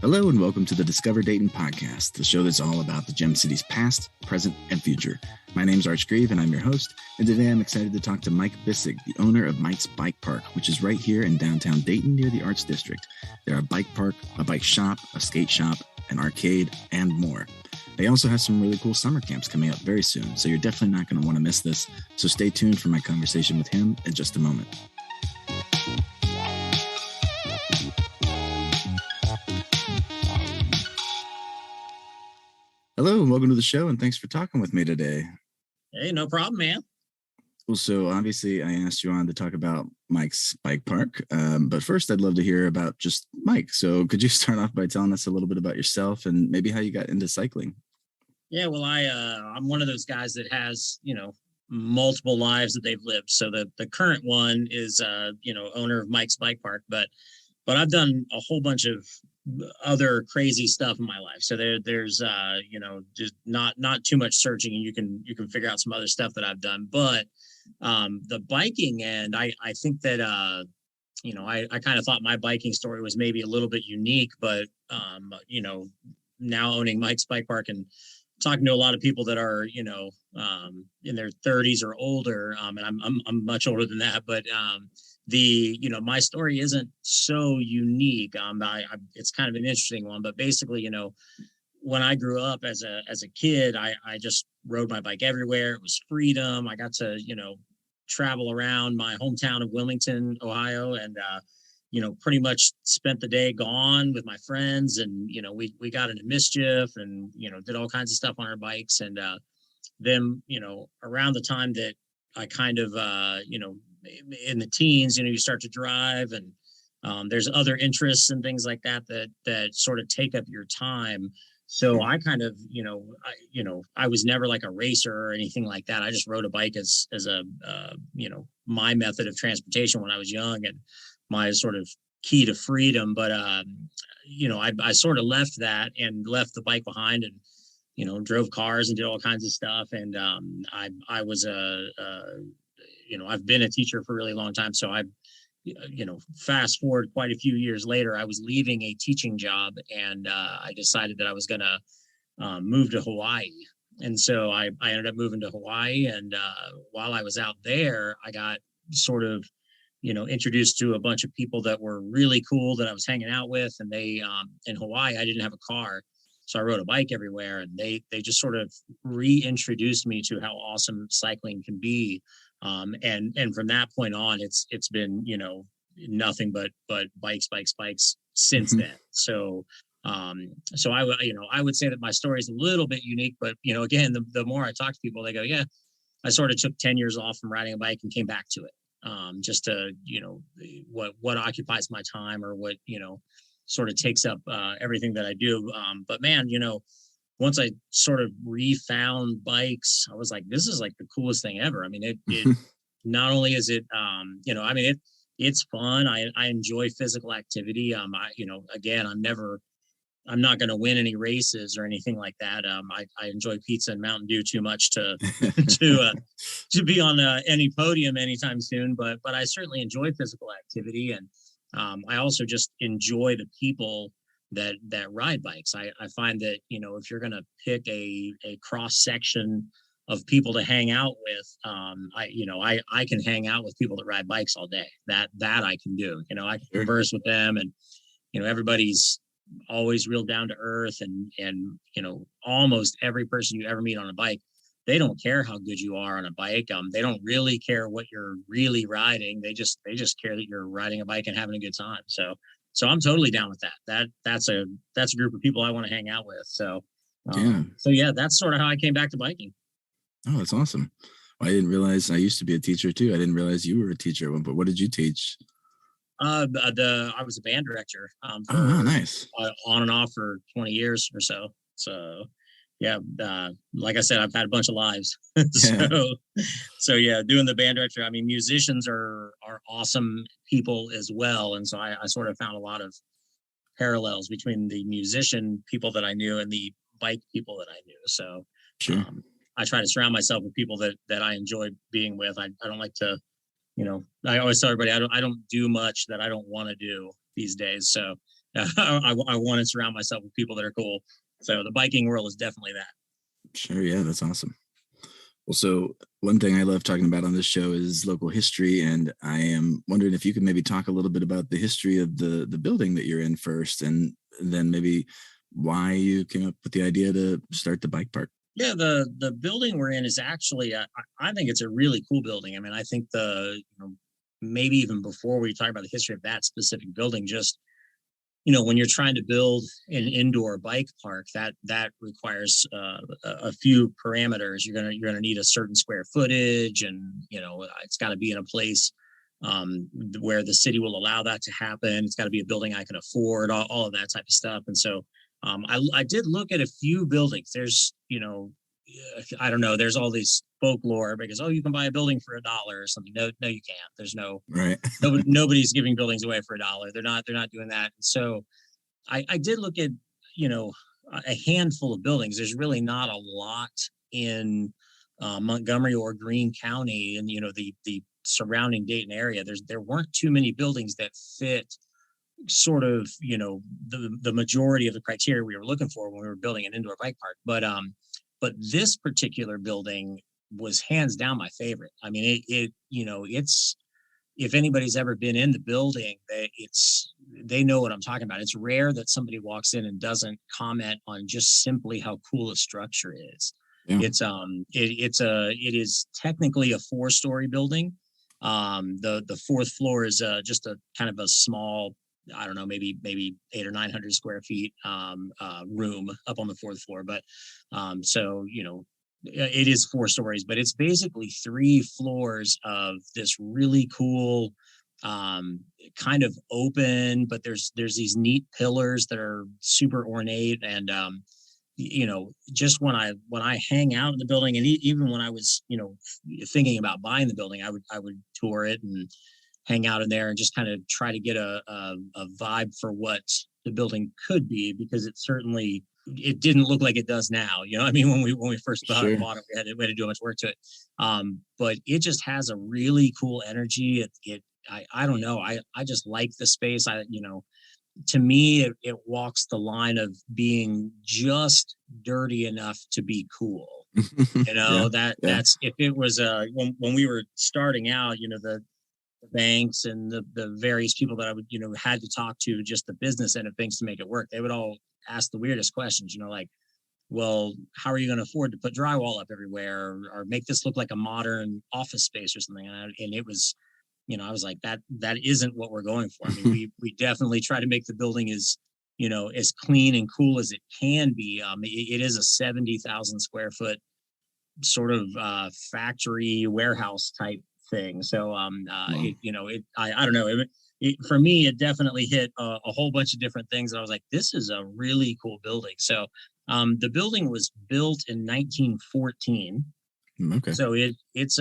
Hello and welcome to the Discover Dayton podcast, the show that's all about the Gem City's past, present, and future. My name's Arch Grieve and I'm your host, and today I'm excited to talk to Mike Bisig, the owner of Mike's Bike Park, which is right here in downtown Dayton near the Arts District. They're a bike park, a bike shop, a skate shop, an arcade, and more. They also have some really cool summer camps coming up very soon, so you're definitely not going to want to miss this. So stay tuned for my conversation with him in just a moment. Hello and welcome to the show, and thanks for talking with me today. Hey, no problem, man. Well, so obviously I asked you on to talk about Mike's Bike Park, but first I'd love to hear about just Mike. So could you start off by telling us a little bit about yourself and maybe how you got into cycling? Yeah, well, I'm one of those guys that has, multiple lives that they've lived. So the current one is, owner of Mike's Bike Park, but I've done a whole bunch of other crazy stuff in my life. So there's just not too much searching, and you can figure out some other stuff that I've done. But the biking end, I think that I kind of thought my biking story was maybe a little bit unique, but now owning Mike's Bike Park and talking to a lot of people that are in their 30s or older, and I'm much older than that, but my story isn't so unique. It's kind of an interesting one, but basically, when I grew up as a kid, I just rode my bike everywhere. It was freedom. I got to, travel around my hometown of Wilmington, Ohio, and, pretty much spent the day gone with my friends. And, we got into mischief and, did all kinds of stuff on our bikes. And then, around the time that I kind of, in the teens, you start to drive, and there's other interests and things like that sort of take up your time. So I kind of, I was never like a racer or anything like that. I just rode a bike as a, my method of transportation when I was young and my sort of key to freedom. But, I sort of left that and left the bike behind and, drove cars and did all kinds of stuff. And I was I've been a teacher for a really long time. So fast forward quite a few years later, I was leaving a teaching job, and I decided that I was going to move to Hawaii. And so I ended up moving to Hawaii. And while I was out there, I got sort of, introduced to a bunch of people that were really cool that I was hanging out with. And they, in Hawaii, I didn't have a car. So I rode a bike everywhere, and they just sort of reintroduced me to how awesome cycling can be. And from that point on, it's been, nothing but bikes since then. So I would say that my story is a little bit unique, but, again, the more I talk to people, they go, yeah, I sort of took 10 years off from riding a bike and came back to it. Just to, what occupies my time, or what, sort of takes up everything that I do. But man, once I sort of refound bikes, I was like, this is like the coolest thing ever. I mean, it not only is it, it's fun. I enjoy physical activity. Again, I'm not going to win any races or anything like that. I enjoy pizza and Mountain Dew too much to to be on any podium anytime soon. But I certainly enjoy physical activity, and I also just enjoy the people that ride bikes. I find that, if you're going to pick a cross section of people to hang out with, I can hang out with people that ride bikes all day. That I can do. I can converse with them, and everybody's always real down to earth, and almost every person you ever meet on a bike, they don't care how good you are on a bike. They don't really care what you're really riding. They just care that you're riding a bike and having a good time. So I'm totally down with that. That's a group of people I want to hang out with. So that's sort of how I came back to biking. Oh, that's awesome. Well, I didn't realize I used to be a teacher too. I didn't realize you were a teacher, but what did you teach? I was a band director. Nice. On and off for 20 years or so. So yeah, like I said, I've had a bunch of lives. So yeah, doing the band director. I mean, musicians are awesome people as well, and so I sort of found a lot of parallels between the musician people that I knew and the bike people that I knew. So sure. I try to surround myself with people that I enjoy being with. I don't like to, I always tell everybody I don't do much that I don't want to do these days. So I want to surround myself with people that are cool. So the biking world is definitely that. Sure. Yeah, that's awesome. Well, so one thing I love talking about on this show is local history, and I am wondering if you could maybe talk a little bit about the history of the building that you're in first, and then maybe why you came up with the idea to start the bike park. Yeah, the building we're in is actually I think it's a really cool building. I mean, I think maybe even before we talk about the history of that specific building, just when you're trying to build an indoor bike park, that requires a few parameters. You're gonna need a certain square footage, and it's got to be in a place where the city will allow that to happen. It's got to be a building I can afford, all of that type of stuff. And so I did look at a few buildings. There's I don't know. There's all these folklore because you can buy a building for $1 or something. No, you can't. There's no right. Nobody's giving buildings away for $1. They're not doing that. So I did look at a handful of buildings. There's really not a lot in Montgomery or Greene County and the surrounding Dayton area. There weren't too many buildings that fit sort of the majority of the criteria we were looking for when we were building an indoor bike park. But this particular building was hands down my favorite. I mean, it's if anybody's ever been in the building, they know what I'm talking about. It's rare that somebody walks in and doesn't comment on just simply how cool a structure is. Yeah. It is technically a 4-story building. The fourth floor is just a kind of a small, I don't know, maybe 800 or 900 square feet room up on the fourth floor. But so it is 4 stories, but it's basically 3 floors of this really cool kind of open, but there's these neat pillars that are super ornate. And just when I hang out in the building, and even when I was thinking about buying the building, I would tour it and hang out in there and just kind of try to get a vibe for what the building could be, because it didn't look like it does now. I mean, when we first bought it, we had to do much work to it. But it just has a really cool energy. I don't know. I just like the space. To me, it walks the line of being just dirty enough to be cool. That's if it was when we were starting out, the banks and the various people that I would had to talk to, just the business end of things to make it work. They would all ask the weirdest questions, like, well, how are you going to afford to put drywall up everywhere or make this look like a modern office space or something? And it was, I was like, that isn't what we're going for. I mean, we definitely try to make the building as clean and cool as it can be. It is a 70,000 square foot sort of factory warehouse type thing. So wow. I don't know. For me, it definitely hit a whole bunch of different things. And I was like, this is a really cool building. So the building was built in 1914. Okay. So it's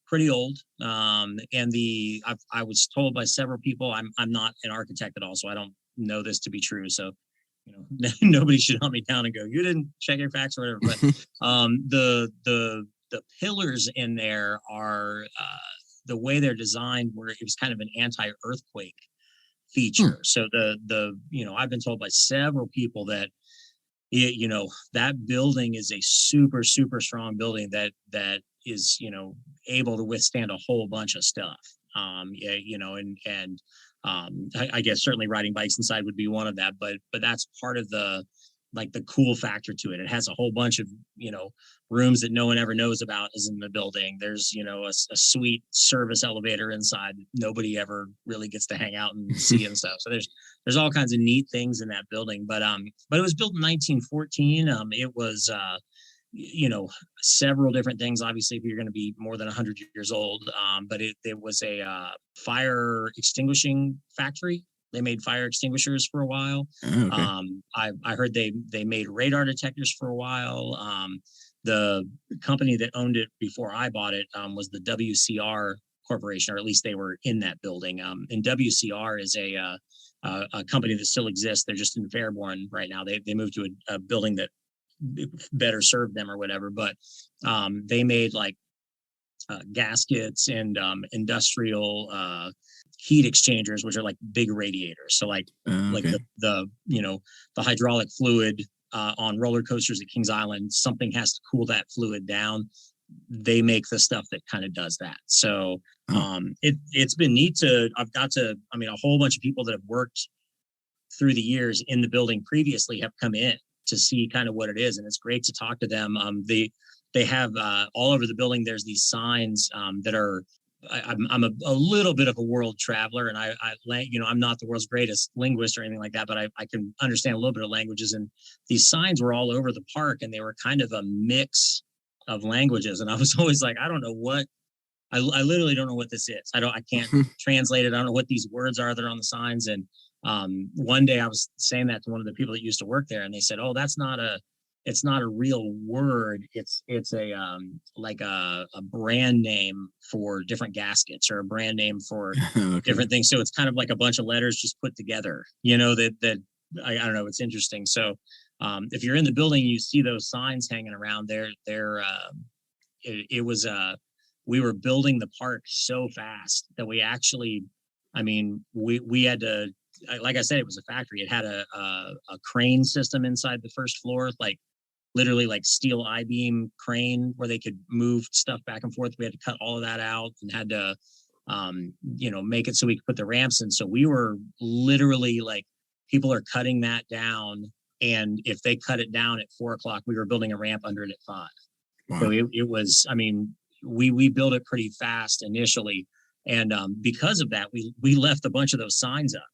pretty old. And I was told by several people, I'm not an architect at all, so I don't know this to be true. So nobody should hunt me down and go, you didn't check your facts or whatever. But the pillars in there are the way they're designed, where it was kind of an anti-earthquake feature. So I've been told by several people that that building is a super, super strong building that is able to withstand a whole bunch of stuff. I guess certainly riding bikes inside would be one of that, but that's part of the cool factor to it. It has a whole bunch of rooms that no one ever knows about is in the building. There's a sweet service elevator inside that nobody ever really gets to hang out and see and stuff. So there's all kinds of neat things in that building. But it was built in 1914. It was several different things. Obviously, if you're going to be more than 100 years old, but it was a fire extinguishing factory. They made fire extinguishers for a while. Oh, okay. I heard they made radar detectors for a while. The company that owned it before I bought it was the WCR Corporation, or at least they were in that building. And WCR is a company that still exists. They're just in Fairborn right now. They moved to a building that better served them or whatever. But they made gaskets and industrial heat exchangers, which are like big radiators. So like Okay. the the hydraulic fluid on roller coasters at Kings Island, something has to cool that fluid down. They make the stuff that kind of does that. So it's been neat I've got to, I mean, a whole bunch of people that have worked through the years in the building previously have come in to see kind of what it is. And it's great to talk to them. They have all over the building, there's these signs that are, I'm a little bit of a world traveler, and I'm not the world's greatest linguist or anything like that, but I can understand a little bit of languages. And these signs were all over the park, and they were kind of a mix of languages. And I was always like, I don't know what, I literally don't know what this is. I can't translate it. I don't know what these words are that are on the signs. And one day I was saying that to one of the people that used to work there, and they said, "Oh, it's not a real word. It's a like a brand name for different gaskets, or a brand name for Okay. different things. So it's kind of like a bunch of letters just put together. That I don't know. It's interesting. So if you're in the building, you see those signs hanging around there. It was we were building the park so fast that we actually, I mean, we had to, like I said, it was a factory. It had a crane system inside the first floor, like literally like steel I-beam crane where they could move stuff back and forth. We had to cut all of that out and had to, make it so we could put the ramps in. So we were literally like, people are cutting that down. And if they cut it down at 4:00, we were building a ramp under it at 5. Wow. So it was, I mean, we built it pretty fast initially. And because of that, we left a bunch of those signs up.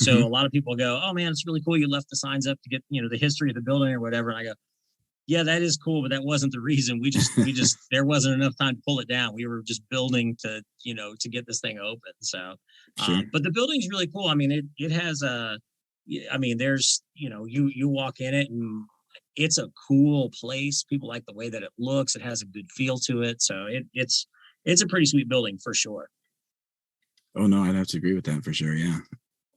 So a lot of people go, "Oh man, it's really cool you left the signs up to get, the history of the building or whatever." And I go, "Yeah, that is cool, but that wasn't the reason. We just there wasn't enough time to pull it down. We were just building to get this thing open." So, Sure. but the building's really cool. I mean, it has there's, you walk in it and it's a cool place. People like the way that it looks. It has a good feel to it. So it's a pretty sweet building for sure. Oh no, I'd have to agree with that for sure. Yeah.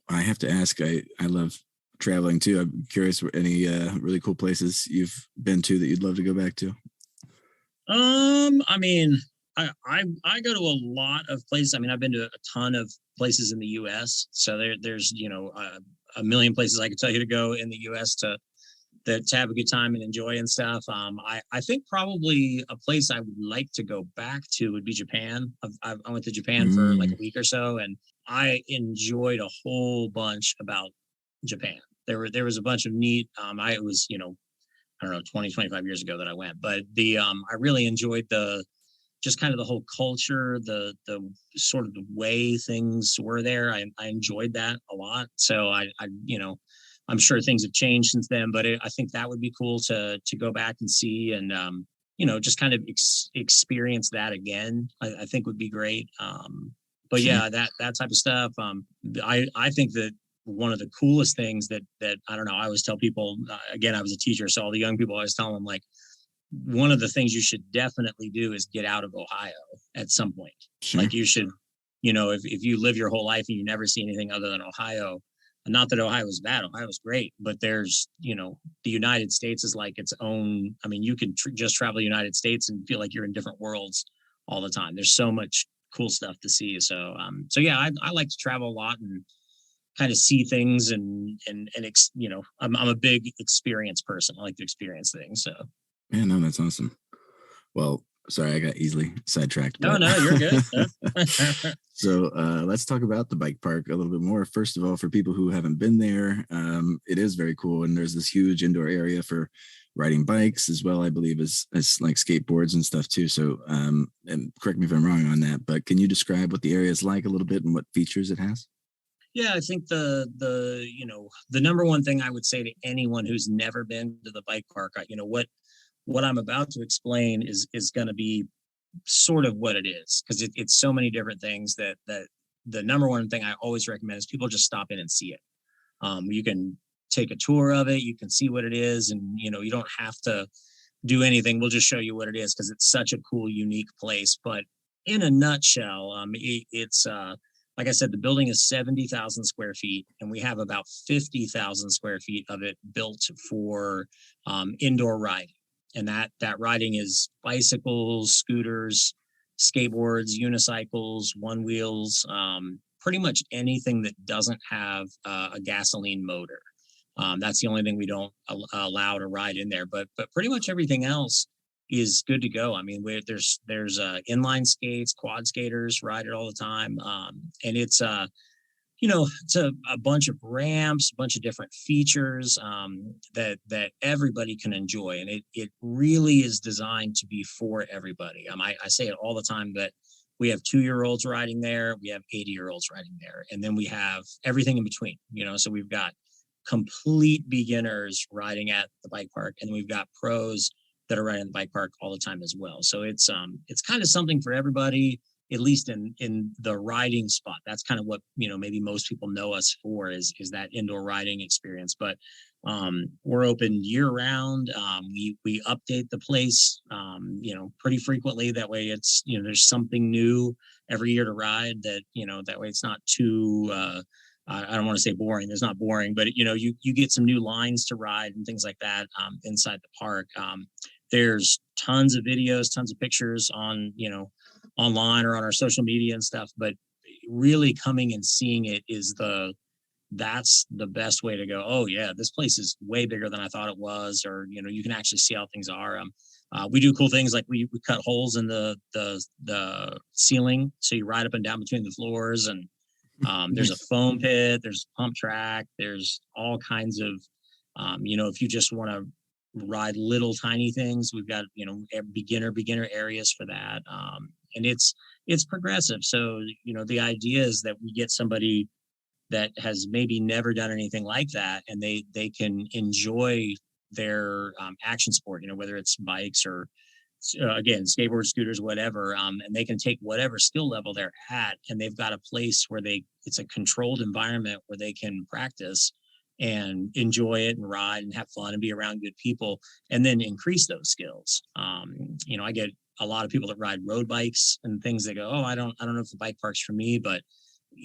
I have to ask, I love traveling too. I'm curious any really cool places you've been to that you'd love to go back to. I mean, I go to a lot of places. I mean, I've been to a ton of places in the US. So there's, a million places I could tell you to go in the US to have a good time and enjoy and stuff. I think probably a place I would like to go back to would be Japan. I went to Japan for like a week or so, and I enjoyed a whole bunch about Japan. There was a bunch of neat, it was, I don't know, 20, 25 years ago that I went, but I really enjoyed just kind of the whole culture, the sort of the way things were there. I enjoyed that a lot. So I'm sure things have changed since then, but I think that would be cool to go back and see and, just kind of experience that again. I think would be great. But Sure. yeah, that type of stuff. I think that one of the coolest things that I don't know, I always tell people, again, I was a teacher, so all the young people, I always tell them, like, one of the things you should definitely do is get out of Ohio at some point. Sure. Like you should, if you live your whole life and you never see anything other than Ohio, not that Ohio is bad, Ohio is great, but there's, the United States is like its own. I mean, you can just travel the United States and feel like you're in different worlds all the time. There's so much cool stuff to see. So, yeah, I like to travel a lot and kind of see things and I'm a big experience person. I like to experience things. So. Yeah, no, that's awesome. Well, sorry, I got easily sidetracked. No, you're good. So let's talk about the bike park a little bit more. First of all, for people who haven't been there, it is very cool. And there's this huge indoor area for riding bikes as well, I believe, as like skateboards and stuff too. So, and correct me if I'm wrong on that, but can you describe what the area is like a little bit and what features it has? Yeah, I think the number one thing I would say to anyone who's never been to the bike park, what I'm about to explain is going to be sort of what it is, because it's so many different things that the number one thing I always recommend is people just stop in and see it. You can take a tour of it, you can see what it is, and you don't have to do anything. We'll just show you what it is because it's such a cool, unique place. But in a nutshell, it's like I said, the building is 70,000 square feet, and we have about 50,000 square feet of it built for indoor riding. And that riding is bicycles, scooters, skateboards, unicycles, one wheels, pretty much anything that doesn't have a gasoline motor. That's the only thing we don't allow to ride in there, but pretty much everything else is good to go. I mean, there's inline skates, quad skaters ride it all the time, and it's it's a bunch of ramps, a bunch of different features that everybody can enjoy, and it really is designed to be for everybody. I say it all the time that we have 2-year-olds riding there, we have 80-year-olds riding there, and then we have everything in between. So we've got complete beginners riding at the bike park, and then we've got pros that are riding the bike park all the time as well. So it's kind of something for everybody, at least in the riding spot. That's kind of what maybe most people know us for is that indoor riding experience. But we're open year round. We update the place pretty frequently. That way it's there's something new every year to ride. That way it's not too I don't want to say boring. It's not boring, but you get some new lines to ride and things like that inside the park. There's tons of videos, tons of pictures on online or on our social media and stuff. But really coming and seeing it that's the best way to go. Oh yeah, this place is way bigger than I thought it was, or you can actually see how things are. We do cool things like we cut holes in the ceiling, so you ride up and down between the floors, and there's a foam pit, there's a pump track, there's all kinds of if you just want to ride little tiny things, we've got beginner areas for that, and it's progressive. So the idea is that we get somebody that has maybe never done anything like that, and they can enjoy their action sport, whether it's bikes or again, skateboards, scooters, whatever, and they can take whatever skill level they're at, and they've got a place where it's a controlled environment where they can practice and enjoy it and ride and have fun and be around good people, and then increase those skills. I get a lot of people that ride road bikes and things. They go, oh, I don't know if the bike park's for me, but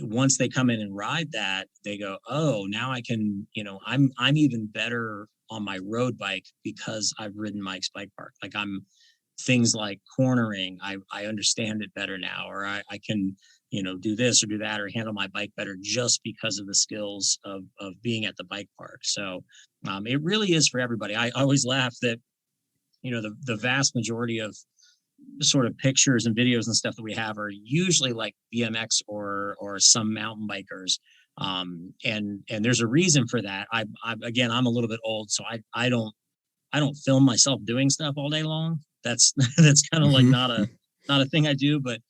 once they come in and ride that, they go, oh, now I can, I'm even better on my road bike because I've ridden Mike's Bike Park. Like things like cornering, I understand it better now, or I can, do this or do that, or handle my bike better just because of the skills of being at the bike park. So it really is for everybody. I always laugh that, the vast majority of sort of pictures and videos and stuff that we have are usually like BMX or some mountain bikers. And there's a reason for that. I'm a little bit old, so I don't film myself doing stuff all day long. That's kind of like not a thing I do, but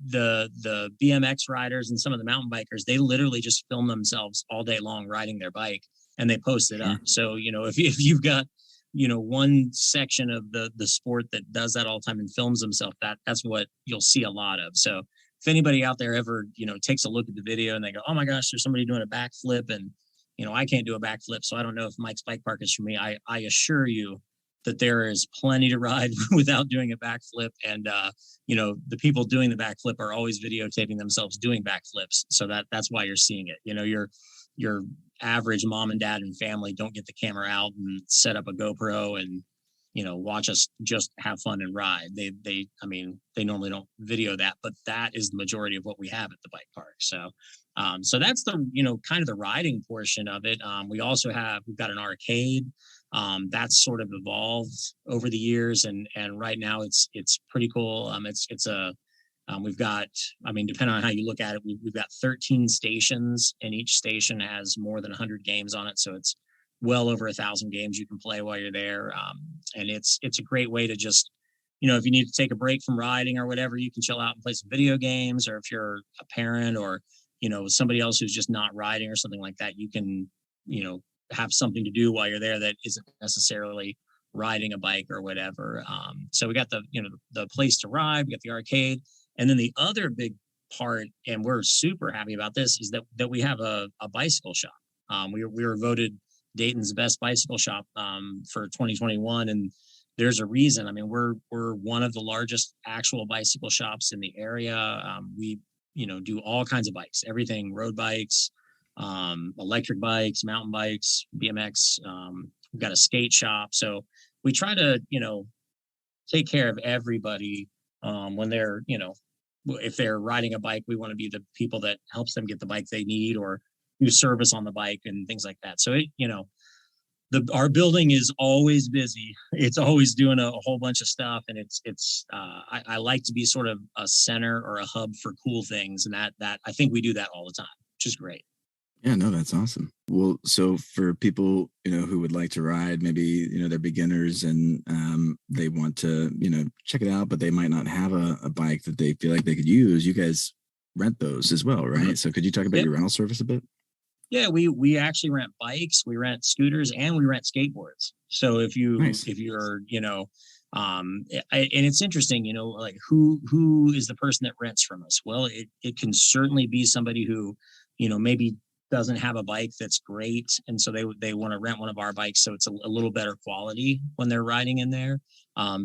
the BMX riders and some of the mountain bikers, they literally just film themselves all day long riding their bike, and they post it up. So, if you've got, one section of the sport that does that all the time and films themselves, that's what you'll see a lot of. So if anybody out there ever, takes a look at the video and they go, oh my gosh, there's somebody doing a backflip, and, I can't do a backflip, so I don't know if Mike's Bike Park is for me. I assure you that there is plenty to ride without doing a backflip. And, the people doing the backflip are always videotaping themselves doing backflips. So that's why you're seeing it. Your average mom and dad and family don't get the camera out and set up a GoPro and, watch us just have fun and ride. They normally don't video that, but that is the majority of what we have at the bike park. So, so that's the, kind of the riding portion of it. We've got an arcade. That's sort of evolved over the years, and right now it's pretty cool. We've got, depending on how you look at it, we've got 13 stations, and each station has more than 100 games on it. So it's well over 1,000 games you can play while you're there. And it's a great way to just, if you need to take a break from riding or whatever, you can chill out and play some video games. Or if you're a parent or, somebody else who's just not riding or something like that, you can, have something to do while you're there that isn't necessarily riding a bike or whatever. So we got the place to ride, we got the arcade. And then the other big part, and we're super happy about this, is that we have a bicycle shop. We were voted Dayton's best bicycle shop for 2021, and there's a reason. We're one of the largest actual bicycle shops in the area. We do all kinds of bikes, everything: road bikes, electric bikes, mountain bikes, BMX. We've got a skate shop, so we try to take care of everybody when they're if they're riding a bike, we want to be the people that helps them get the bike they need or do service on the bike and things like that. So our building is always busy. It's always doing a whole bunch of stuff, and I like to be sort of a center or a hub for cool things, and that I think we do that all the time, which is great. Yeah, no, that's awesome. Well, so for people, who would like to ride, maybe, they're beginners and they want to, check it out, but they might not have a bike that they feel like they could use. You guys rent those as well, right? Mm-hmm. So could you talk about your rental service a bit? Yeah, we actually rent bikes, we rent scooters, and we rent skateboards. So if you're, and it's interesting, like who is the person that rents from us? Well, it can certainly be somebody who, maybe doesn't have a bike that's great, and so they want to rent one of our bikes, so it's a little better quality when they're riding in there.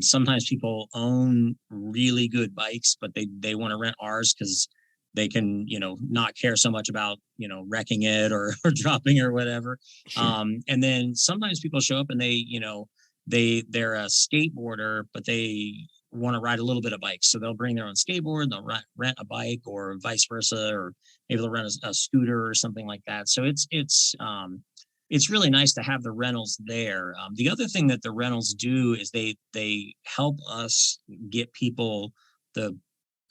Sometimes people own really good bikes, but they want to rent ours because they can, not care so much about, wrecking it or dropping or whatever. Sure. And then sometimes people show up and they're a skateboarder, but they want to ride a little bit of bikes. So they'll bring their own skateboard, they'll rent a bike or vice versa, or maybe they'll rent a scooter or something like that. So it's really nice to have the rentals there. The other thing that the rentals do is they help us get people the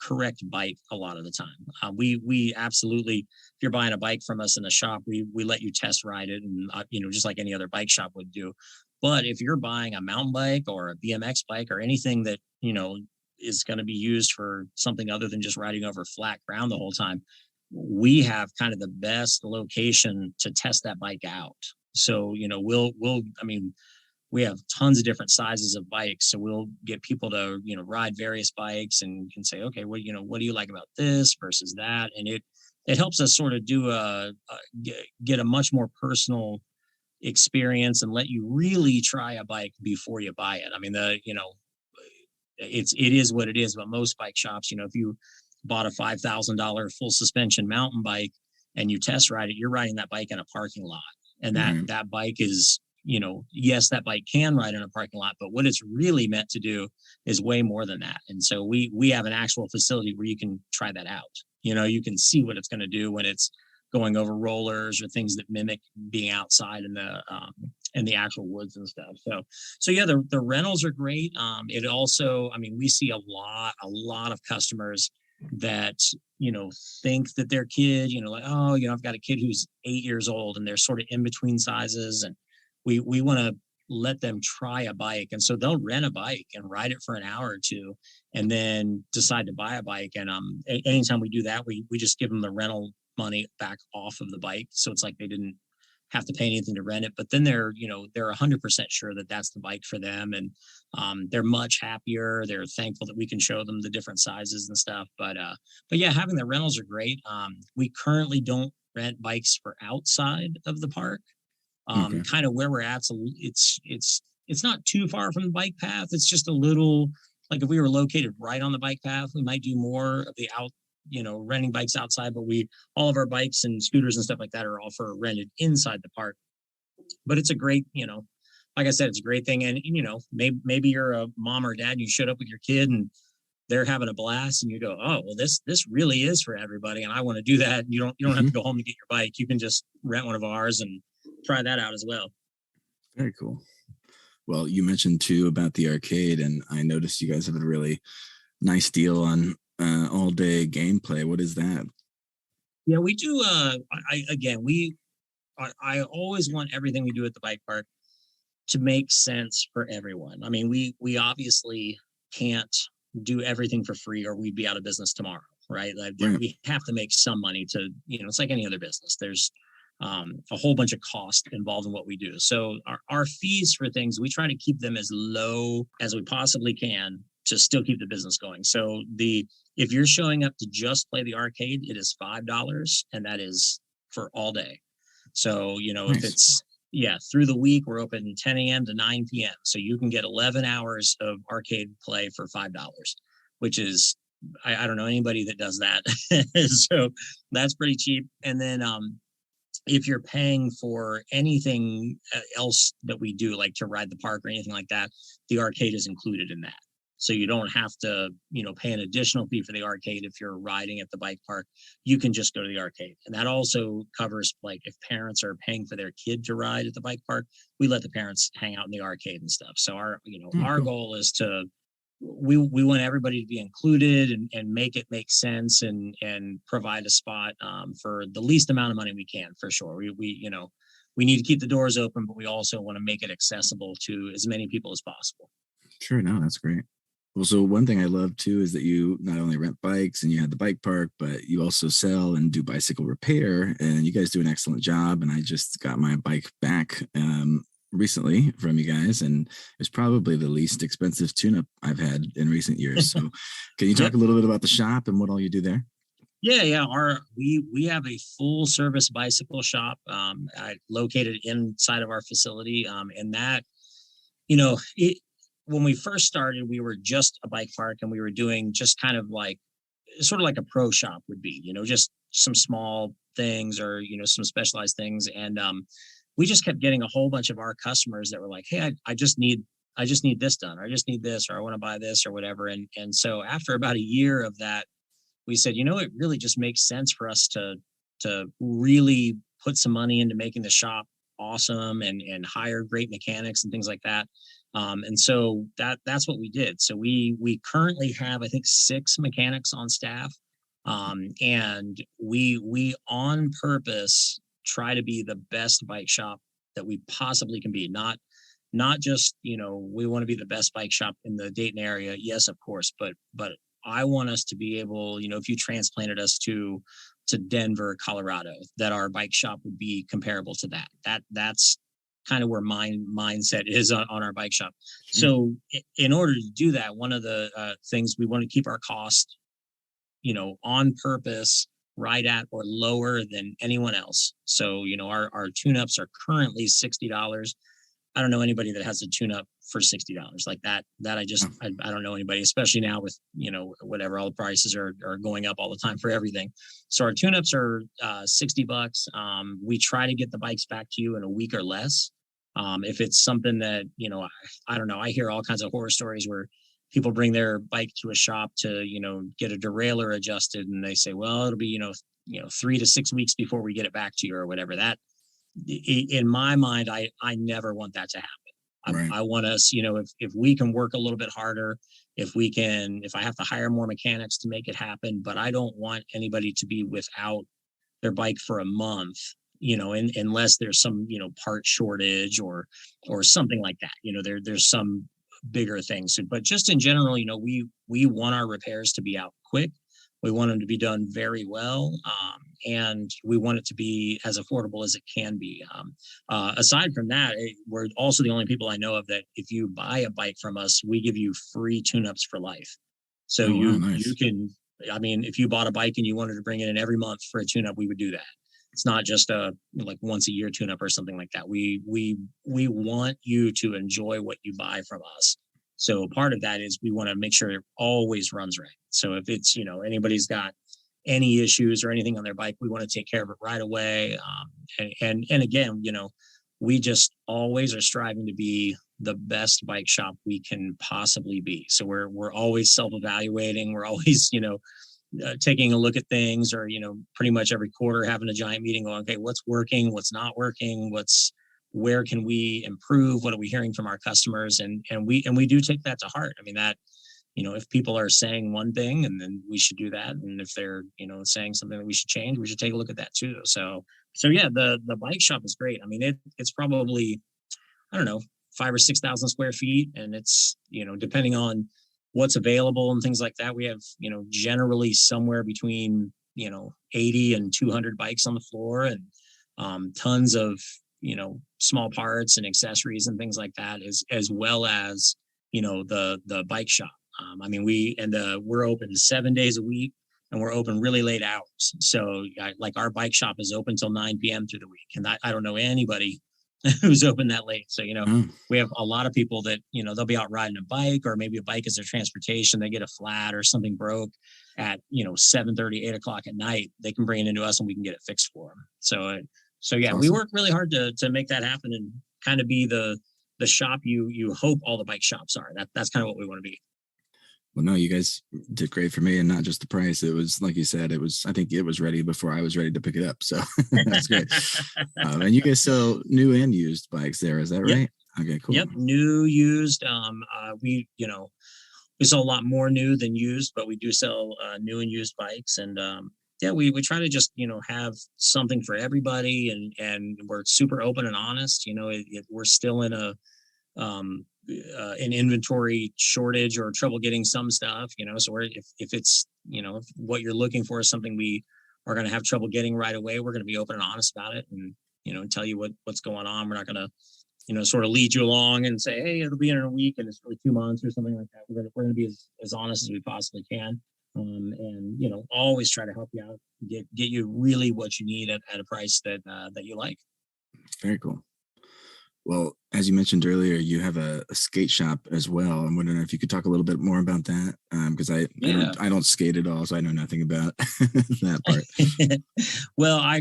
correct bike a lot of the time. We absolutely, if you're buying a bike from us in a shop, we let you test ride it, and just like any other bike shop would do. But if you're buying a mountain bike or a BMX bike or anything that is going to be used for something other than just riding over flat ground the whole time, we have kind of the best location to test that bike out. So we have tons of different sizes of bikes. So we'll get people to, ride various bikes and can say, okay, well, what do you like about this versus that? And it helps us sort of do get a much more personal experience and let you really try a bike before you buy it. I mean, it is what it is, but most bike shops, if you bought a $5,000 full suspension mountain bike and you test ride it, you're riding that bike in a parking lot. And that bike is, yes, that bike can ride in a parking lot, but what it's really meant to do is way more than that. And so we have an actual facility where you can try that out. You can see what it's going to do when it's going over rollers or things that mimic being outside in the actual woods and stuff. So yeah, the rentals are great. It also, we see a lot of customers that think that their kid, like, oh, I've got a kid who's 8 years old and they're sort of in between sizes, and we want to let them try a bike. And so they'll rent a bike and ride it for an hour or two and then decide to buy a bike. And anytime we do that, we just give them the rental money back off of the bike. So it's like they didn't have to pay anything to rent it, but then they're 100% sure that that's the bike for them. And they're much happier. They're thankful that we can show them the different sizes and stuff. But yeah, having the rentals are great. We currently don't rent bikes for outside of the park. Kind of where we're at. So it's not too far from the bike path. It's just a little, like if we were located right on the bike path, we might do more of the renting bikes outside, but all of our bikes and scooters and stuff like that are all for rented inside the park. But it's a great, like I said, it's a great thing. And, maybe you're a mom or dad and you showed up with your kid and they're having a blast and you go, oh, well, this really is for everybody. And I want to do that. You don't have to go home to get your bike. You can just rent one of ours and try that out as well. Very cool. Well, you mentioned too about the arcade, and I noticed you guys have a really nice deal on all day gameplay. What is that? Yeah, we do. I always want everything we do at the bike park to make sense for everyone. We obviously can't do everything for free or we'd be out of business tomorrow, right? We have to make some money to, it's like any other business. There's a whole bunch of cost involved in what we do. So our fees for things, we try to keep them as low as we possibly can to still keep the business going. So if you're showing up to just play the arcade, it is $5, and that is for all day. So, nice. If it's, through the week, we're open 10 a.m. to 9 p.m. So you can get 11 hours of arcade play for $5, which is, I don't know anybody that does that. So that's pretty cheap. And then, if you're paying for anything else that we do, like to ride the park or anything like that, the arcade is included in that. So you don't have to, pay an additional fee for the arcade if you're riding at the bike park. You can just go to the arcade. And that also covers, like, if parents are paying for their kid to ride at the bike park, we let the parents hang out in the arcade and stuff. So our Cool. goal is to, we want everybody to be included and make it make sense and provide a spot for the least amount of money we can, for sure. We need to keep the doors open, but we also want to make it accessible to as many people as possible. Sure. No, that's great. Well, so one thing I love too is that you not only rent bikes and you had the bike park, but you also sell and do bicycle repair, and you guys do an excellent job. And I just got my bike back recently from you guys, and it's probably the least expensive tune-up I've had in recent years. So can you talk a little bit about the shop and what all you do there? Yeah. We have a full service bicycle shop located inside of our facility. And that, when we first started, we were just a bike park, and we were doing just kind of like, sort of like a pro shop would be, just some small things or, some specialized things. And we just kept getting a whole bunch of our customers that were like, hey, I just need this done, or I just need this, or I want to buy this or whatever. And so after about a year of that, we said, it really just makes sense for us to really put some money into making the shop awesome and hire great mechanics and things like that. And so that's what we did. So we currently have, I think, 6 mechanics on staff. And we on purpose try to be the best bike shop that we possibly can be. Not just, we want to be the best bike shop in the Dayton area. Yes, of course. But I want us to be able, if you transplanted us to Denver, Colorado, that our bike shop would be comparable to that. That's kind of where my mindset is on our bike shop. So in order to do that, one of the things, we want to keep our cost, on purpose right at or lower than anyone else. So, our tune-ups are currently $60. I don't know anybody that has a tune-up for $60 like that. I don't know anybody, especially now with, whatever, all the prices are going up all the time for everything. So our tune-ups are $60. We try to get the bikes back to you in a week or less. If it's something that, I don't know, I hear all kinds of horror stories where people bring their bike to a shop to, get a derailleur adjusted, and they say, well, it'll be, 3 to 6 weeks before we get it back to you or whatever. That, in my mind, I never want that to happen. Right. I want us, if we can work a little bit harder, if I have to hire more mechanics to make it happen, but I don't want anybody to be without their bike for a month, unless there's some, part shortage or something like that. There's some bigger things. But just in general, we want our repairs to be out quick. We want them to be done very well. And we want it to be as affordable as it can be. Aside from that, we're also the only people I know of that if you buy a bike from us, we give you free tune-ups for life. So nice. you can, if you bought a bike and you wanted to bring it in every month for a tune-up, we would do that. It's not just a like once a year tune-up or something like that. We want you to enjoy what you buy from us. So part of that is we want to make sure it always runs right. So if it's, anybody's got any issues or anything on their bike, we want to take care of it right away. And again, we just always are striving to be the best bike shop we can possibly be. So we're always self-evaluating. We're always, taking a look at things, or, pretty much every quarter having a giant meeting going, okay, what's working, what's not working, where can we improve? What are we hearing from our customers? And we do take that to heart. I mean, that, if people are saying one thing, and then we should do that. And if they're, saying something that we should change, we should take a look at that too. So yeah, the bike shop is great. I mean, it's probably, I don't know, 5,000 or 6,000 square feet. And it's, depending on what's available and things like that, we have, generally somewhere between, 80 and 200 bikes on the floor, and tons of, small parts and accessories and things like that, as well as, the bike shop. We're open 7 days a week, and we're open really late hours. So like our bike shop is open till 9 p.m. through the week. And I don't know anybody who's open that late. So, we have a lot of people that, they'll be out riding a bike, or maybe a bike is their transportation. They get a flat or something broke at, 7:30, 8 o'clock at night. They can bring it into us and we can get it fixed for them. So yeah, awesome. We work really hard to make that happen and kind of be the shop you hope all the bike shops are. That's kind of what we want to be. Well, no, you guys did great for me, and not just the price. It was like you said, I think it was ready before I was ready to pick it up. So that's great. And you guys sell new and used bikes there. Is that Yep. right? Okay, cool. Yep. New, used. We sell a lot more new than used, but we do sell new and used bikes. And yeah, we try to just, have something for everybody. And we're super open and honest. We're still in an inventory shortage or trouble getting some stuff, so if it's, if what you're looking for is something we are going to have trouble getting right away, we're going to be open and honest about it, and tell you what's going on. We're not going to sort of lead you along and say, hey, it'll be in a week and it's really 2 months or something like that. We're going to be as honest as we possibly can, and always try to help you out, get you really what you need at a price that you like. Very cool. Well, as you mentioned earlier, you have a skate shop as well. I'm wondering if you could talk a little bit more about that, because I don't skate at all, so I know nothing about that part. Well, I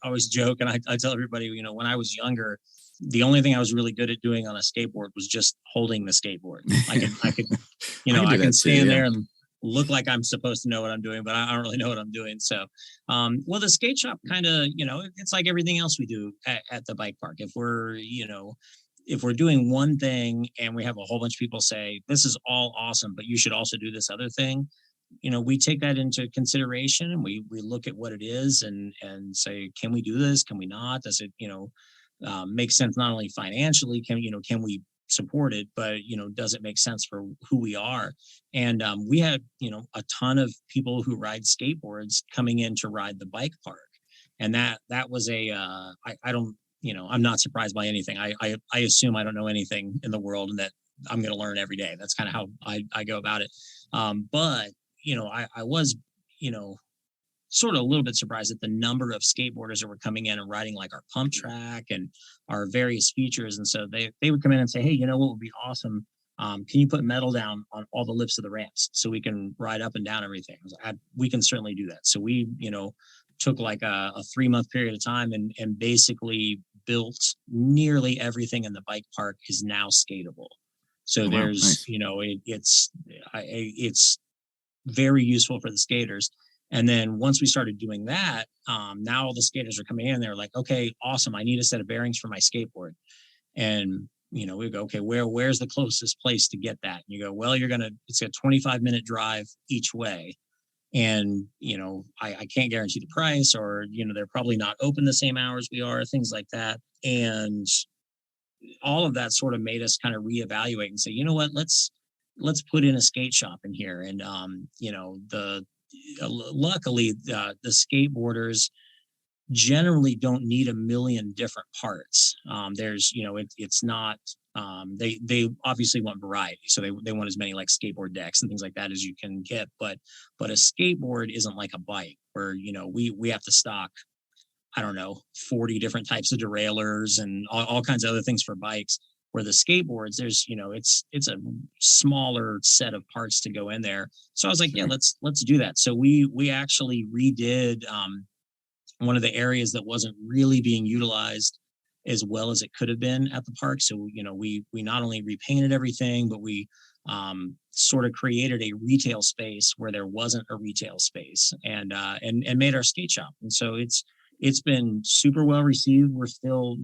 always joke, and I tell everybody, when I was younger, the only thing I was really good at doing on a skateboard was just holding the skateboard. I could I can stand there and look like I'm supposed to know what I'm doing, but I don't really know what I'm doing. So, well, the skate shop kind of, it's like everything else we do at the bike park. If we're doing one thing and we have a whole bunch of people say, this is all awesome, but you should also do this other thing, we take that into consideration, and we look at what it is and say, can we do this? Can we not? Does it, make sense not only financially, can we support it, but does it make sense for who we are? And we had a ton of people who ride skateboards coming in to ride the bike park, and that was I don't, I'm not surprised by anything. I assume I don't know anything in the world, and that I'm going to learn every day. That's kind of how I go about it. But I was sort of a little bit surprised at the number of skateboarders that were coming in and riding like our pump track and our various features. And so they would come in and say, hey, what would be awesome? Can you put metal down on all the lips of the ramps so we can ride up and down everything? We can certainly do that. So we, took like a 3-month period of time and basically built nearly everything in the bike park is now skatable. So there's, nice. It's very useful for the skaters. And then once we started doing that, now all the skaters are coming in. They're like, okay, awesome. I need a set of bearings for my skateboard. And, we go, okay, where's the closest place to get that? And you go, well, it's a 25-minute drive each way. And, I can't guarantee the price, or, they're probably not open the same hours we are, things like that. And all of that sort of made us kind of reevaluate and say, you know what, let's put in a skate shop in here. And, luckily the skateboarders generally don't need a million different parts. There's, it's not, they obviously want variety. So they want as many like skateboard decks and things like that as you can get. But a skateboard isn't like a bike where, we have to stock, I don't know, 40 different types of derailleurs and all kinds of other things for bikes. Where the skateboards, there's, it's a smaller set of parts to go in there. So I was like, yeah, let's do that. So we actually redid one of the areas that wasn't really being utilized as well as it could have been at the park. So, we not only repainted everything, but we sort of created a retail space where there wasn't a retail space, and made our skate shop. And so it's been super well received. We're still,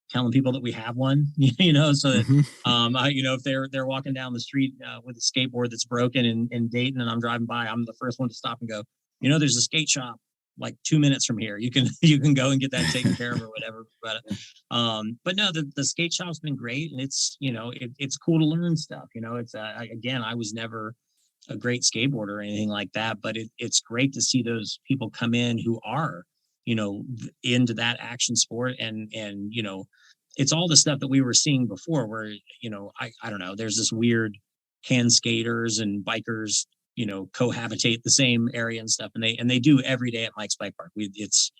telling people that we have one, so that, if they're walking down the street with a skateboard that's broken in Dayton and I'm driving by, I'm the first one to stop and go, there's a skate shop like 2 minutes from here. You can go and get that taken care of or whatever. But no, the skate shop's been great, and it's, it's cool to learn stuff. It's again, I was never a great skateboarder or anything like that, but it's great to see those people come in who are, into that action sport, and it's all the stuff that we were seeing before where, I don't know, there's this weird, can skaters and bikers, cohabitate the same area and stuff. And they do every day at Mike's Bike Park. It's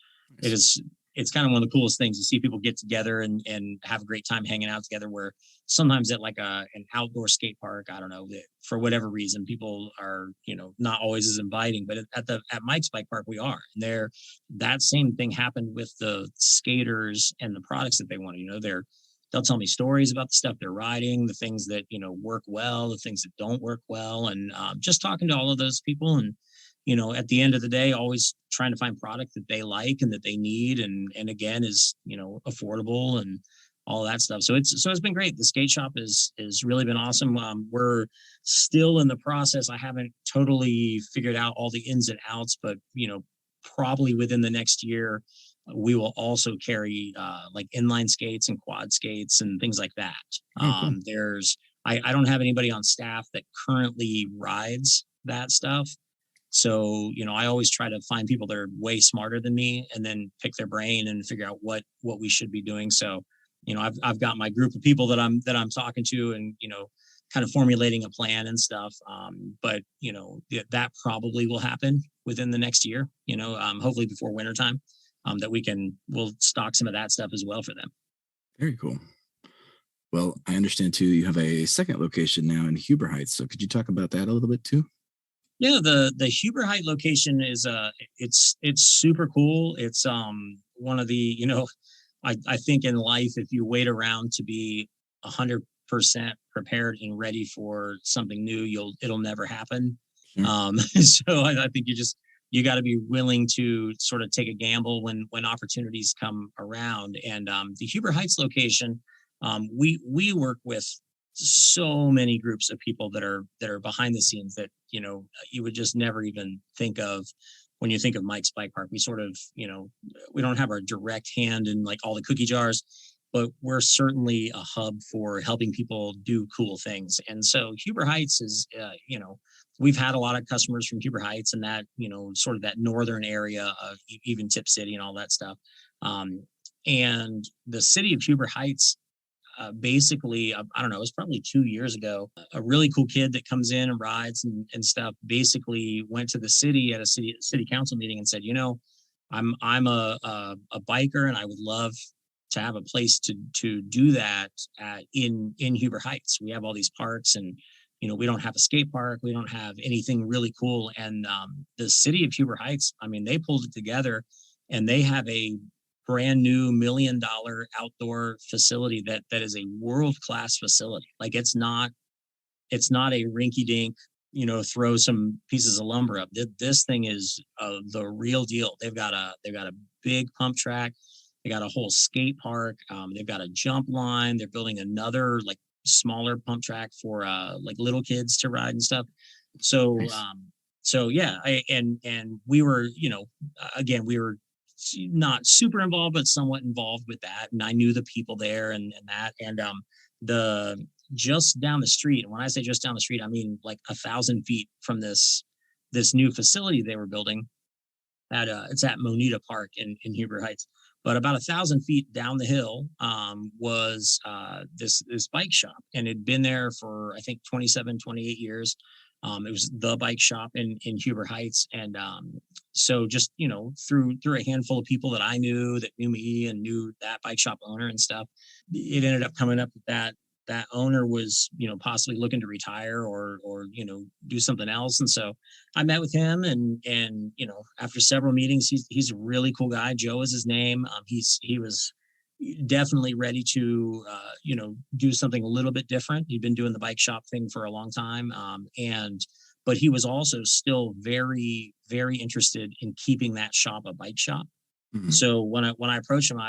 kind of one of the coolest things to see people get together and have a great time hanging out together, where sometimes at like an outdoor skate park, I don't know, for whatever reason, people are, not always as inviting, but at Mike's Bike Park, we are. And that same thing happened with the skaters and the products that they want. they'll tell me stories about the stuff they're riding, the things that, work well, the things that don't work well. And just talking to all of those people, and, at the end of the day, always trying to find product that they like and that they need. And again, is, affordable and all that stuff. So it's been great. The skate shop is really been awesome. We're still in the process. I haven't totally figured out all the ins and outs, but, probably within the next year, we will also carry like inline skates and quad skates and things like that. Cool. I don't have anybody on staff that currently rides that stuff. So, I always try to find people that are way smarter than me and then pick their brain and figure out what we should be doing. So, I've got my group of people that I'm talking to and, kind of formulating a plan and stuff. But, that probably will happen within the next year, hopefully before wintertime, that we'll stock some of that stuff as well for them. Very cool. Well, I understand too, you have a second location now in Huber Heights. So could you talk about that a little bit too? Yeah, the Huber Heights location is it's super cool. It's one of the, I think in life, if you wait around to be 100% prepared and ready for something new, it'll never happen. Sure. So I think you got to be willing to sort of take a gamble when opportunities come around. And the Huber Heights location, we work with so many groups of people that are behind the scenes that, you would just never even think of when you think of Mike's Bike Park. We sort of, we don't have our direct hand in like all the cookie jars, but we're certainly a hub for helping people do cool things. And so Huber Heights is, we've had a lot of customers from Huber Heights and that, sort of that northern area of even Tip City and all that stuff. And the city of Huber Heights, basically, I don't know, it was probably 2 years ago, a really cool kid that comes in and rides and stuff basically went to the city at a city council meeting and said, I'm a biker and I would love to have a place to do that in Huber Heights. We have all these parks and, we don't have a skate park. We don't have anything really cool. And the city of Huber Heights, I mean, they pulled it together and they have a brand new $1 million outdoor facility that is a world-class facility. Like it's not a rinky dink, throw some pieces of lumber up. This thing is the real deal. They've got a big pump track. They got a whole skate park. They've got a jump line. They're building another like smaller pump track for like little kids to ride and stuff. So, nice. So yeah, and we were, again, we were not super involved, but somewhat involved with that. And I knew the people there and that, and the just down the street. And when I say just down the street, I mean like 1,000 feet from this new facility they were building. It's at Moneta Park in Huber Heights. But about 1,000 feet down the hill was this bike shop, and it'd been there for I think 27, 28 years. It was the bike shop in Huber Heights, and so just through a handful of people that I knew that knew me and knew that bike shop owner and stuff, it ended up coming up that owner was possibly looking to retire or do something else. And so I met with him and after several meetings, he's a really cool guy. Joe is his name. He was definitely ready to do something a little bit different. He'd been doing the bike shop thing for a long time, but he was also still very, very interested in keeping that shop a bike shop. Mm-hmm. So when I approached him,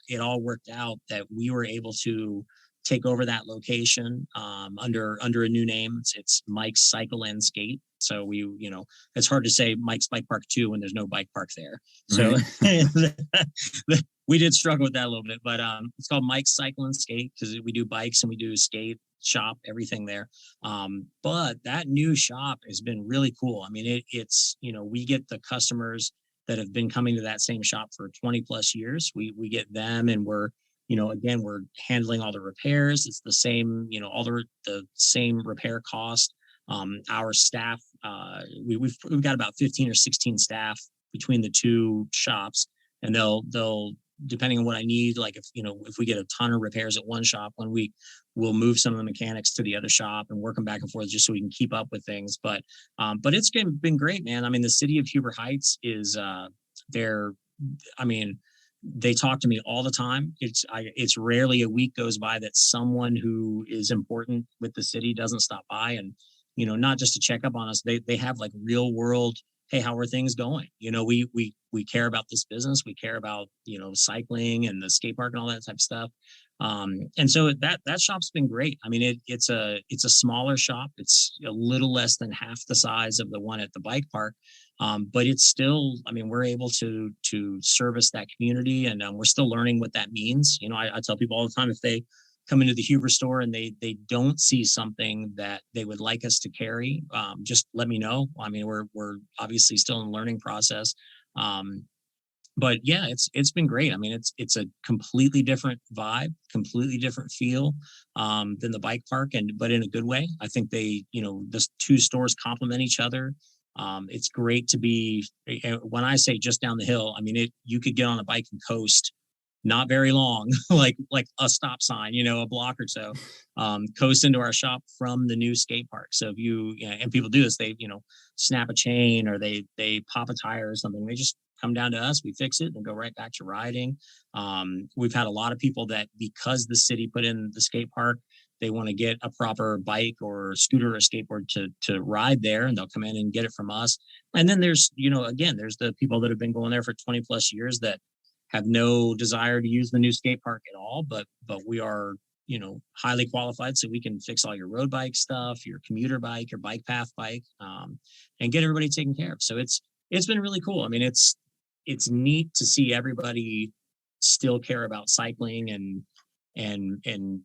it all worked out that we were able to take over that location under a new name. It's Mike's Cycle and Skate. So we, it's hard to say Mike's Bike Park 2 when there's no bike park there. So right. We did struggle with that a little bit, but it's called Mike's Cycle and Skate because we do bikes and we do skate shop, everything there. But that new shop has been really cool. I mean, it's we get the customers that have been coming to that same shop for 20 plus years. We get them and we're handling all the repairs. It's the same, all the same repair cost. Our staff, we've got about 15 or 16 staff between the two shops, and they'll depending on what I need, like if we get a ton of repairs at one shop, we'll move some of the mechanics to the other shop and work them back and forth just so we can keep up with things. But it's been great, man. I mean, the city of Huber Heights is They talk to me all the time. It's rarely a week goes by that someone who is important with the city doesn't stop by, and not just to check up on us. They have like real world, hey, how are things going? We care about this business. We care about cycling and the skate park and all that type of stuff. And so that shop's been great. I mean, it's a smaller shop. It's a little less than half the size of the one at the bike park. But it's still, I mean, we're able to service that community, and we're still learning what that means. I tell people all the time, if they come into the Huber store and they don't see something that they would like us to carry, just let me know. I mean, we're obviously still in the learning process. But yeah, it's been great. I mean, it's a completely different vibe, completely different feel than the bike park, but in a good way. I think the two stores complement each other. It's great to be, when I say just down the hill, I mean, you could get on a bike and coast not very long, like a stop sign, a block or so, coast into our shop from the new skate park. So if and people do this, they, snap a chain or they pop a tire or something, they just come down to us, we fix it and go right back to riding. We've had a lot of people that, because the city put in the skate park, they want to get a proper bike or scooter or skateboard to ride there, and they'll come in and get it from us. And then there's, again, there's the people that have been going there for 20 plus years that have no desire to use the new skate park at all, but we are, highly qualified, so we can fix all your road bike stuff, your commuter bike, your bike path bike, and get everybody taken care of. So it's been really cool. I mean, it's neat to see everybody still care about cycling and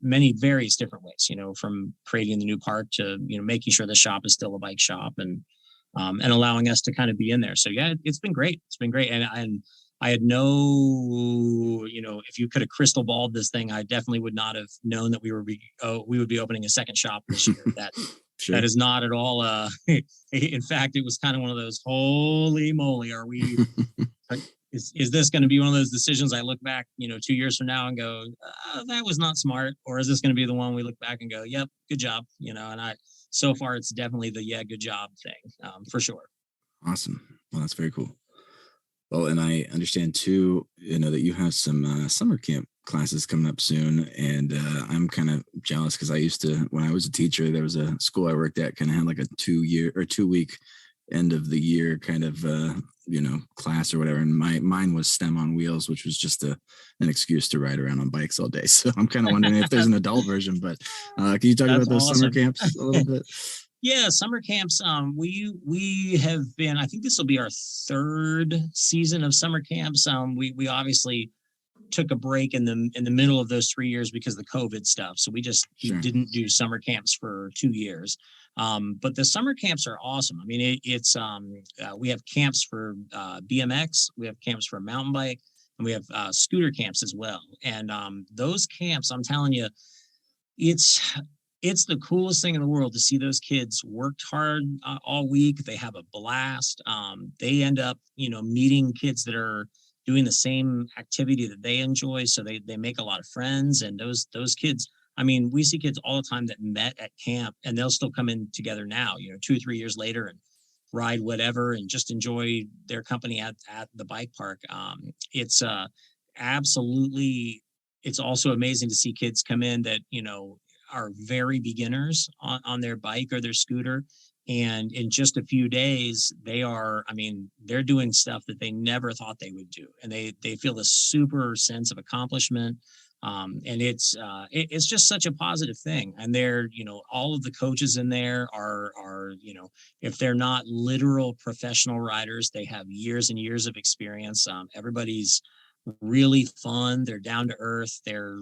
many various different ways, from creating the new park to, making sure the shop is still a bike shop and allowing us to kind of be in there. So yeah, it's been great. It's been great. And I had no, if you could have crystal balled this thing, I definitely would not have known that we would be opening a second shop this year. Sure. That is not at all. In fact, it was kind of one of those, holy moly, are we, is this going to be one of those decisions I look back, 2 years from now and go, that was not smart? Or is this going to be the one we look back and go, yep, good job. And so far it's definitely the, yeah, good job thing, for sure. Awesome. Well, that's very cool. Well, and I understand too, that you have some summer camp classes coming up soon, and I'm kind of jealous because I used to, when I was a teacher, there was a school I worked at kind of had like a 2 week end of the year kind of class or whatever, and mine was STEM on Wheels, which was just an excuse to ride around on bikes all day. So I'm kind of wondering if there's an adult version, but can you talk about those summer camps a little bit? Yeah, summer camps. We have been, I think this will be our third season of summer camps. We obviously took a break in the middle of those 3 years because of the COVID stuff. So we didn't do summer camps for 2 years. But the summer camps are awesome. I mean, we have camps for BMX, we have camps for mountain bike, and we have scooter camps as well. And those camps, I'm telling you, it's the coolest thing in the world to see those kids worked hard all week. They have a blast. They end up, meeting kids that are doing the same activity that they enjoy. So they make a lot of friends, and those kids, I mean, we see kids all the time that met at camp and they'll still come in together now, 2 or 3 years later, and ride whatever and just enjoy their company at the bike park. It's absolutely, it's also amazing to see kids come in that, are very beginners on their bike or their scooter. And in just a few days, they're doing stuff that they never thought they would do. And they feel a super sense of accomplishment. And it's just such a positive thing. And they're, all of the coaches in there are, if they're not literal professional riders, they have years and years of experience. Everybody's really fun. They're down to earth. They're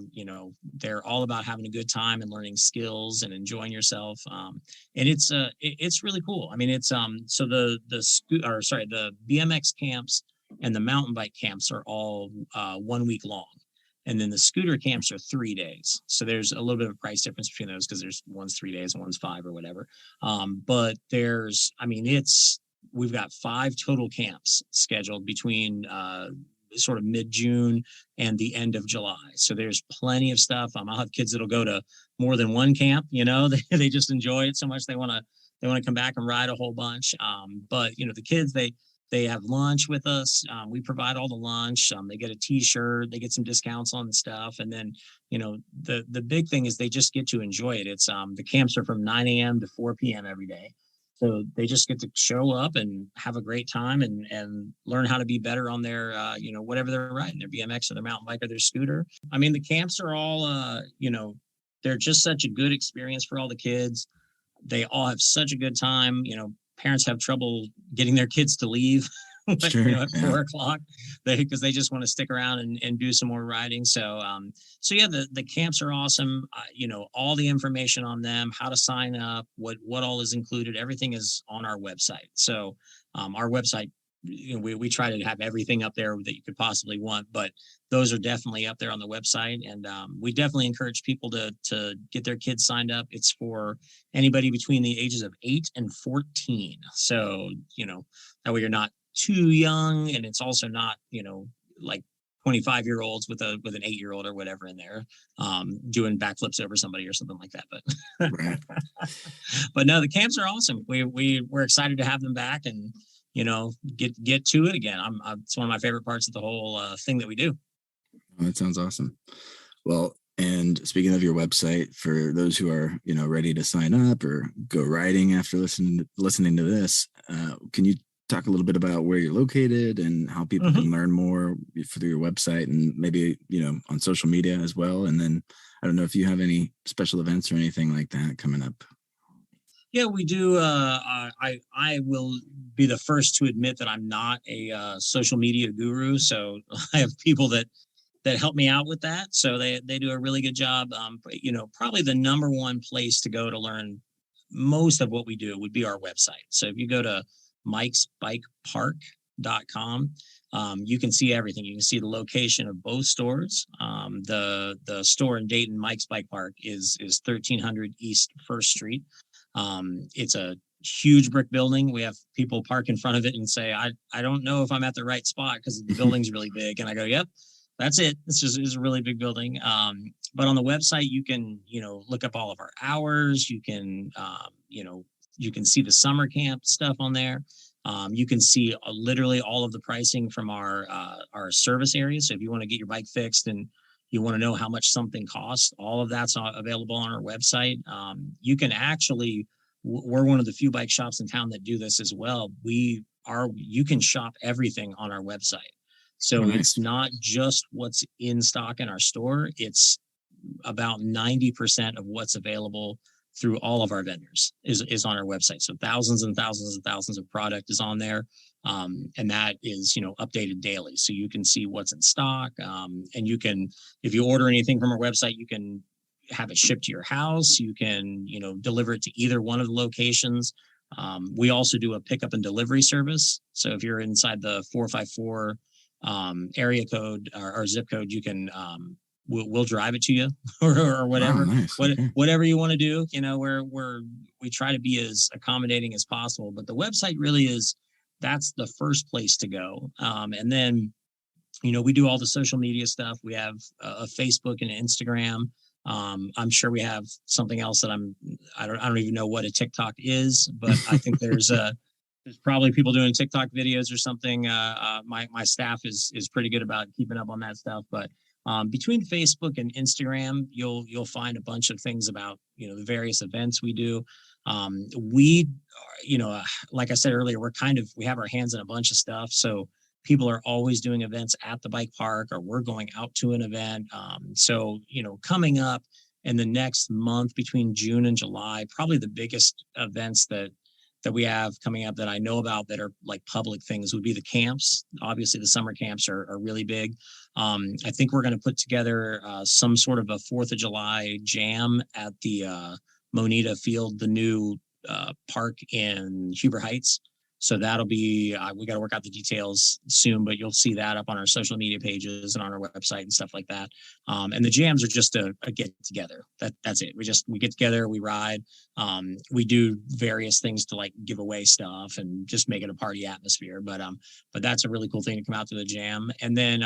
all about having a good time and learning skills and enjoying yourself. And it's really cool. I mean, it's so the BMX camps and the mountain bike camps are all 1 week long. And then the scooter camps are 3 days. So there's a little bit of a price difference between those because one's 3 days and one's 5 or whatever. But we've got 5 total camps scheduled between sort of mid-June and the end of July. So there's plenty of stuff. I'll have kids that'll go to more than one camp, they just enjoy it so much. They want to come back and ride a whole bunch. But the kids, they They have lunch with us. We provide all the lunch. They get a T-shirt. They get some discounts on the stuff. And then, the big thing is they just get to enjoy it. It's the camps are from 9 a.m. to 4 p.m. every day. So they just get to show up and have a great time and learn how to be better on their, whatever they're riding, their BMX or their mountain bike or their scooter. I mean, the camps are all, they're just such a good experience for all the kids. They all have such a good time. Parents have trouble getting their kids to leave Sure, at 4 o'clock because they just want to stick around and do some more riding. So yeah, the camps are awesome. All the information on them, how to sign up, what all is included, everything is on our website. So our website, we try to have everything up there that you could possibly want, but those are definitely up there on the website. And we definitely encourage people to get their kids signed up. It's for anybody between the ages of 8 and 14. So, that way you're not too young, and it's also not, like 25-year-olds with an 8-year-old or whatever in there doing backflips over somebody or something like that. But right. But no, the camps are awesome. We're excited to have them back and get to it again. It's one of my favorite parts of the whole thing that we do. Oh, that sounds awesome. Well, and speaking of your website, for those who are ready to sign up or go riding after listening to this, can you talk a little bit about where you're located and how people can learn more through your website and maybe on social media as well? And then I don't know if you have any special events or anything like that coming up. Yeah, we do. I will be the first to admit that I'm not a social media guru. So I have people that help me out with that. So they do a really good job. Probably the number one place to go to learn most of what we do would be our website. So if you go to mikesbikepark.com, you can see everything. You can see the location of both stores. The store in Dayton, Mike's Bike Park, is 1300 East 1st Street. It's a huge brick building. We have people park in front of it and say, I don't know if I'm at the right spot because the building's really big. And I go, yep, that's it. It's a really big building. But on the website, you can, look up all of our hours. You can, you can see the summer camp stuff on there. You can see literally all of the pricing from our service area. So if you want to get your bike fixed and you want to know how much something costs, all of that's available on our website. You can actually, we're one of the few bike shops in town that do this as well. You can shop everything on our website. So It's not just what's in stock in our store. It's about 90% of what's available through all of our vendors is on our website. So thousands and thousands and thousands of product is on there. And that is, updated daily. So you can see what's in stock. And you can, if you order anything from our website, you can have it shipped to your house. You can, deliver it to either one of the locations. We also do a pickup and delivery service. So if you're inside the 454 area code or zip code, you can, we'll drive it to you or whatever. Oh, nice. Okay. Whatever you want to do, we try to be as accommodating as possible, but the website really that's the first place to go. And then, we do all the social media stuff. We have a Facebook and an Instagram. I'm sure we have something else that I don't even know what a TikTok is, but I think there's probably people doing TikTok videos or something. My staff is pretty good about keeping up on that stuff, but between Facebook and Instagram, you'll find a bunch of things about, the various events we do. We, like I said earlier, we have our hands in a bunch of stuff. So people are always doing events at the bike park, or we're going out to an event. So, coming up in the next month between June and July, probably the biggest events that we have coming up that I know about that are like public things would be the camps. Obviously the summer camps are really big. I think we're going to put together some sort of a 4th of July jam at the Monita Field, the new park in Huber Heights. So that'll be, we got to work out the details soon, but you'll see that up on our social media pages and on our website and stuff like that. And the jams are just a get together. That's it. We get together, we ride. We do various things to like give away stuff and just make it a party atmosphere. But that's a really cool thing to come out to the jam. And then,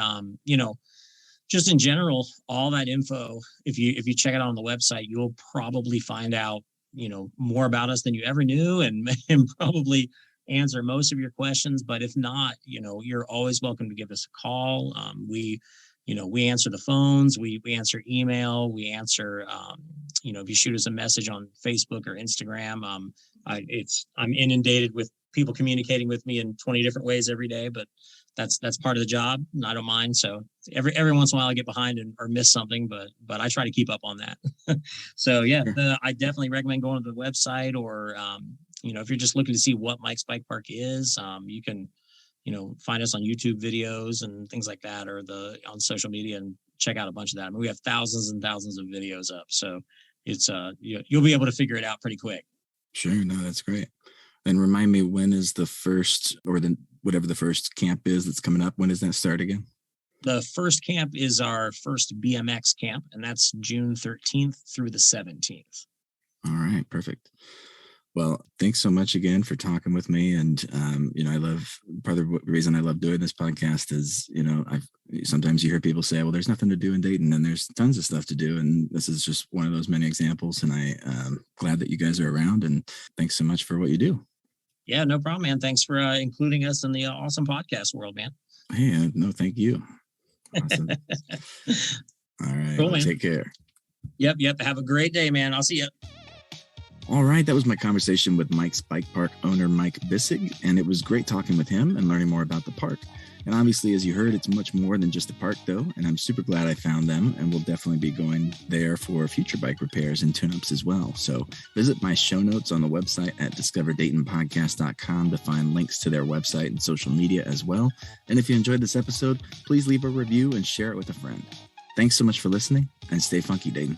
just in general, all that info, if you check it out on the website, you'll probably find out, more about us than you ever knew, and probably answer most of your questions, but if not, you're always welcome to give us a call. We answer the phones, we answer email, we answer, if you shoot us a message on Facebook or Instagram. I'm inundated with people communicating with me in 20 different ways every day, but that's part of the job, and I don't mind. So every once in a while I get behind or miss something, but I try to keep up on that. So yeah, I definitely recommend going to the website, or if you're just looking to see what Mike's Bike Park is, you can find us on YouTube videos and things like that, or on social media, and check out a bunch of that. I mean, we have thousands and thousands of videos up, so it's you'll be able to figure it out pretty quick. Sure, no, that's great. And remind me, when is the first, or whatever the first camp is that's coming up? When does that start again? The first camp is our first BMX camp, and that's June 13th through the 17th. All right, perfect. Well, thanks so much again for talking with me. And, I love, part of the reason I love doing this podcast is, sometimes you hear people say, well, there's nothing to do in Dayton, and there's tons of stuff to do. And this is just one of those many examples. And I'm glad that you guys are around, and thanks so much for what you do. Yeah, no problem, man. Thanks for including us in the awesome podcast world, man. Hey, no, thank you. Awesome. All right. Cool, take care. Yep. Have a great day, man. I'll see you. All right. That was my conversation with Mike's Bike Park owner, Mike Bisig. And it was great talking with him and learning more about the park. And obviously, as you heard, it's much more than just a park, though. And I'm super glad I found them, and we'll definitely be going there for future bike repairs and tune-ups as well. So visit my show notes on the website at discoverdaytonpodcast.com to find links to their website and social media as well. And if you enjoyed this episode, please leave a review and share it with a friend. Thanks so much for listening, and stay funky, Dayton.